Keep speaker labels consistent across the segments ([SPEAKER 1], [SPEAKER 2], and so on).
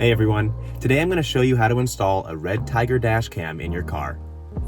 [SPEAKER 1] Hey everyone, today I'm going to show you how to install a REDTIGER dash cam in your car.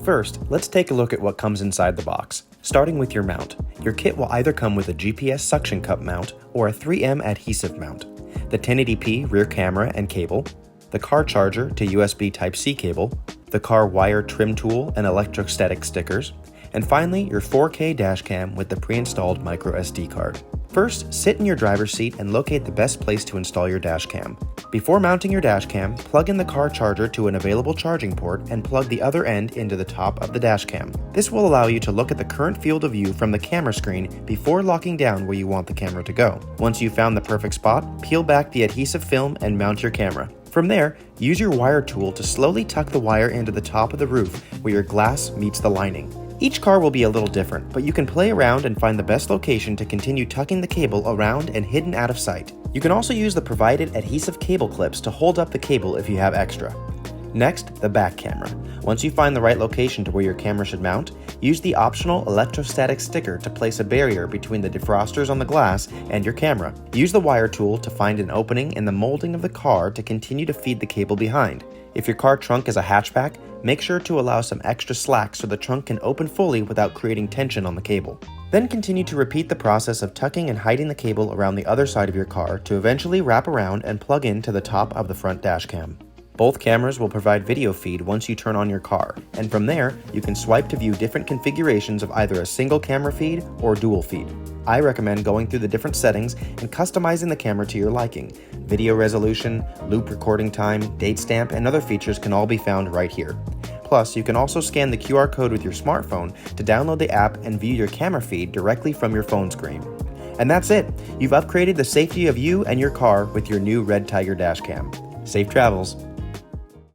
[SPEAKER 2] First, let's take a look at what comes inside the box. Starting with your mount. Your kit will either come with a GPS suction cup mount or a 3M adhesive mount, the 1080p rear camera and cable, the car charger to USB Type-C cable, the car wire trim tool and electrostatic stickers, and finally your 4K dash cam with the pre-installed micro SD card. First, sit in your driver's seat and locate the best place to install your dash cam. Before mounting your dash cam, plug in the car charger to an available charging port and plug the other end into the top of the dash cam. This will allow you to look at the current field of view from the camera screen before locking down where you want the camera to go. Once you've found the perfect spot, peel back the adhesive film and mount your camera. From there, use your wire tool to slowly tuck the wire into the top of the roof where your glass meets the lining. Each car will be a little different, but you can play around and find the best location to continue tucking the cable around and hidden out of sight. You can also use the provided adhesive cable clips to hold up the cable if you have extra. Next, the back camera. Once you find the right location to where your camera should mount, use the optional electrostatic sticker to place a barrier between the defrosters on the glass and your camera. Use the wire tool to find an opening in the molding of the car to continue to feed the cable behind. If your car trunk is a hatchback, make sure to allow some extra slack so the trunk can open fully without creating tension on the cable. Then continue to repeat the process of tucking and hiding the cable around the other side of your car to eventually wrap around and plug into the top of the front dash cam. Both cameras will provide video feed once you turn on your car, and from there, you can swipe to view different configurations of either a single camera feed or dual feed. I recommend going through the different settings and customizing the camera to your liking. Video resolution, loop recording time, date stamp, and other features can all be found right here. Plus, you can also scan the QR code with your smartphone to download the app and view your camera feed directly from your phone screen. And that's it! You've upgraded the safety of you and your car with your new REDTIGER dash cam. Safe travels!